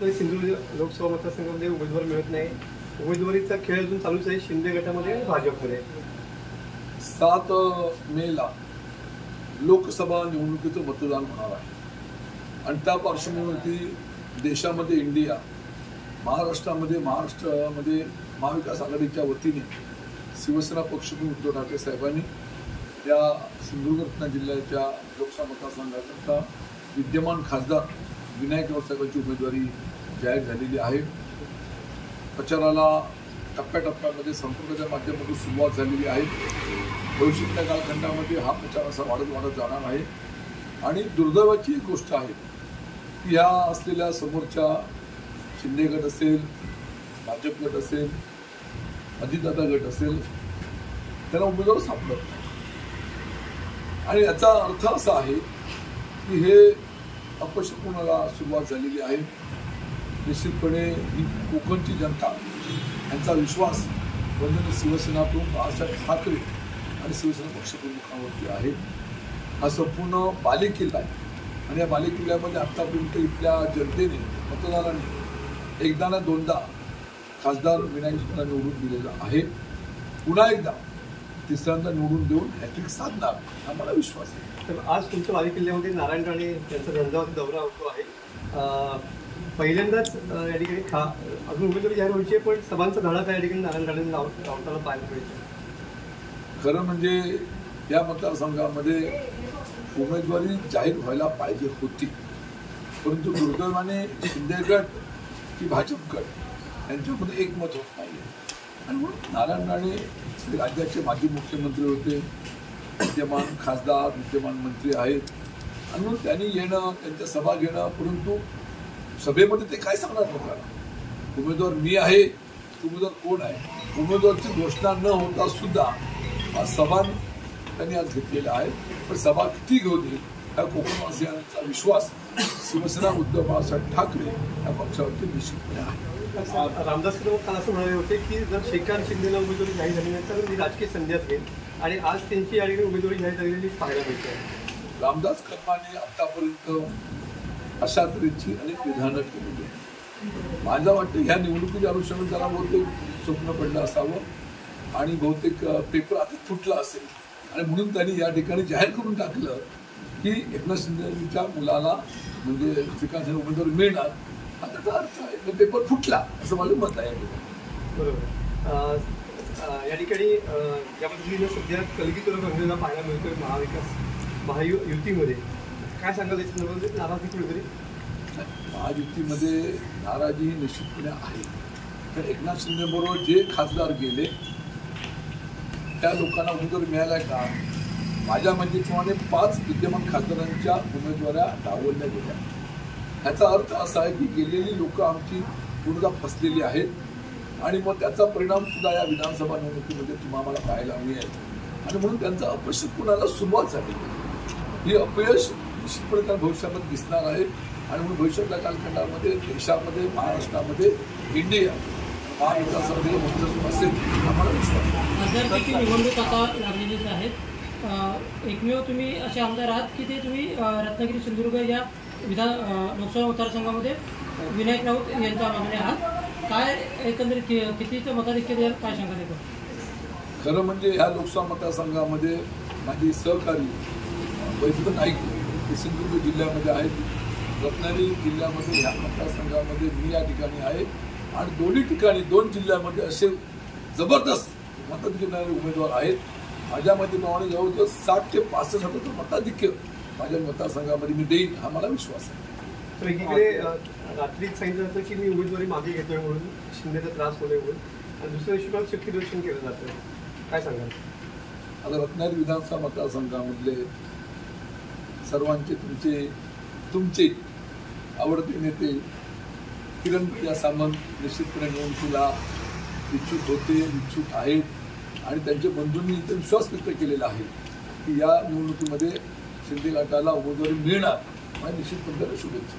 सिंधुदुर्ग लोकसभा मतदारसंघामध्ये उमेदवार मिळत नाही. उमेदवारीचा खेळ अजून चालूच आहे शिंदे गटामध्ये आणि भाजपमध्ये. 7 मेला लोकसभा निवडणुकीचं मतदान होणार आहे आणि त्या पार्श्वभूमीवरती देशामध्ये इंडिया महाराष्ट्रामध्ये महाविकास आघाडीच्या वतीने शिवसेना पक्षप्रमुख उद्धव ठाकरे साहेबांनी या सिंधुदुर्ग रत्नागिरी जिल्ह्याच्या लोकसभा मतदारसंघाकरता विद्यमान खासदार विनायक राऊत साहेबांची उमेदवारी जाहीर झालेली आहे. प्रचाराला टप्प्याटप्प्यामध्ये संपर्काच्या माध्यमातून सुरुवात झालेली आहे. भविष्यातल्या कालखंडामध्ये हा प्रचार असा वाढत जाणार आहे. आणि दुर्दैवाची एक गोष्ट आहे की ह्या असलेल्या समोरच्या शिंदे गट असेल, भाजप गट असेल, अजितदादा गट असेल, त्यांना उमेदवार सापडत नाही. आणि याचा अर्थ असा आहे की हे अपशकुनाला सुरुवात झालेली आहे. निश्चितपणे ही कोकणची जनता यांचा विश्वास वंदनीय शिवसेना प्रमुख बाळासाहेब ठाकरे आणि शिवसेना पक्षप्रमुखांवरती आहे. हा संपूर्ण बालेकिल्ला आहे आणि या बालेकिल्ल्यामध्ये आत्तापर्यंत इथल्या जनतेने मतदारांनी एकदा ना दोनदा खासदार विनायकला निवडून दिलेला आहे. पुन्हा एकदा तिसऱ्यांदा निवडून देऊन हॅट्रिक साधणार हा मला विश्वास आहे. तर आज तुमच्या बालेकिल्ल्यामध्ये नारायण राणे यांचा झंझावाती दौरा होतो आहे. पहिल्यांदाच या ठिकाणी अजून उमेदवारी जाहीर व्हायची आहे, पण सभांचा धडाका या ठिकाणी नारायण राणे लावताना पाहायला मिळतो. खरं म्हणजे या मतदारसंघामध्ये उमेदवारी जाहीर व्हायला पाहिजे होती, परंतु दुर्दैवाने शिंदे गट की भाजप गट यांच्यामध्ये एकमत होत नाही. आणि म्हणून नारायण राणे राज्याचे माजी मुख्यमंत्री होते, विद्यमान खासदार, विद्यमान मंत्री आहेत आणि म्हणून त्यांनी येणं, त्यांच्या सभा घेणं, परंतु सभेमध्ये ते काय सांगणार लोकांना? उमेदवार मी आहे, उमेदवार कोण आहे? उमेदवारची घोषणा न होता सुद्धा सभा त्यांनी आज घेतलेला आहे. पण सभा किती घेऊ दे हा कोकणवासियांचा विश्वास शिवसेना उद्धव बाळासाहेब ठाकरे या पक्षावरती निश्चितपणे आहे. रामदास कदम काल असं म्हणाले होते की जर श्रीकांत शिंदेला उमेदवारी जाहीर झाली नाही तर मी राजकीय संधी असेल, आणि आज त्यांची या ठिकाणी उमेदवारी जाहीर झालेली पाहायला मिळते. रामदास कदमांनी आतापर्यंत अशा तऱ्हेची अनेक विधानं केलेली आहेत. माझं वाटतं ह्या निवडणुकीच्या अनुषंगाने त्याला बहुतेक स्वप्न पडलं असावं आणि बहुतेक पेपर आता फुटला असेल आणि म्हणून त्यांनी या ठिकाणी जाहीर करून टाकलं की एकनाथ शिंदेच्या मुलाला म्हणजे श्रीकांत शिंदे उमेदवारी मिळणार. आता त्याचा अर्थ आहे पेपर फुटला असं माझं मत आहे. बरोबर. या ठिकाणी ज्या पद्धतीने सध्या कलगीतुरा रंगलेला पाहायला मिळतोय महायुतीमध्ये, काय सांगाल याच्यामध्ये? नाराजी कुठेतरी महायुतीमध्ये नाराजी ही निश्चितपणे आहे. तर एकनाथ शिंदेबरोबर जे खासदार गेले त्या लोकांना उमेदवारी मिळाल्या का? माझ्या माहितीप्रमाणे 5 विद्यमान खासदारांच्या उमेदवाऱ्या डावलल्या गेल्या. ह्याचा अर्थ असा आहे की गेलेली लोक आमची पूर्णतः फसलेली आहेत आणि मग त्याचा परिणाम सुद्धा या विधानसभा निवडणुकीमध्ये तुम्हाला पाहायला मिळेल. आणि म्हणून त्यांचं अपयश कुणाला सुरुवात झाली. ही अपयश निश्चितपणे त्या भविष्यामध्ये दिसणार आहे आणि म्हणून भविष्यातल्या कालखंडामध्ये देशामध्ये, महाराष्ट्रामध्ये इंडिया महाविकास आघाडी मंत्र असेल आम्हाला विश्वास आहे. खासदारकीची निवडणूक आता लागलेलीच आहेत. एकमेव तुम्ही असे आमदार आहात की ते तुम्ही रत्नागिरी सिंधुदुर्ग या लोकसभा मतदारसंघामध्ये विनायक राऊत यांच्या मागणे आहात. काय एकंदरीत कितीचं मताधिक्य द्याल, काय सांगा देतो? खरं म्हणजे ह्या लोकसभा मतदारसंघामध्ये माझी सहकारी वैद्य नाईक हे सिंधुदुर्ग जिल्ह्यामध्ये आहेत. रत्नागिरी जिल्ह्यामध्ये ह्या मतदारसंघामध्ये मी या ठिकाणी आहे आणि दोन्ही ठिकाणी 2 जिल्ह्यामध्ये असे जबरदस्त मताधिक्य देणारे उमेदवार आहेत. माझ्या माहितीप्रमाणे जवळजवळ 60 ते 65% मताधिक्य माझ्या मतदारसंघामध्ये मी देईन हा मला विश्वास आहे. तर एकीकडे रात्रीच सांगितलं जातं की मी उमेदवारी मागे घेतोय म्हणून, शिंदेचा त्रास होतोय म्हणून, आणि दुसऱ्या दिवशी शक्तीप्रदर्शन केलं जातं. काय सांगाल? आता रत्नागिरी विधानसभा मतदारसंघामधले सर्वांचे तुमचे आवडते नेते किरण सामंत निश्चितपणे निवडणुकीला इच्छुक आहेत आणि त्यांच्या बंधूंनी इथे विश्वास व्यक्त केलेला आहे की या निवडणुकीमध्ये शिंदे गटाला उमेदवारी मिळणार आणि निश्चितपणे शुभेच्छा.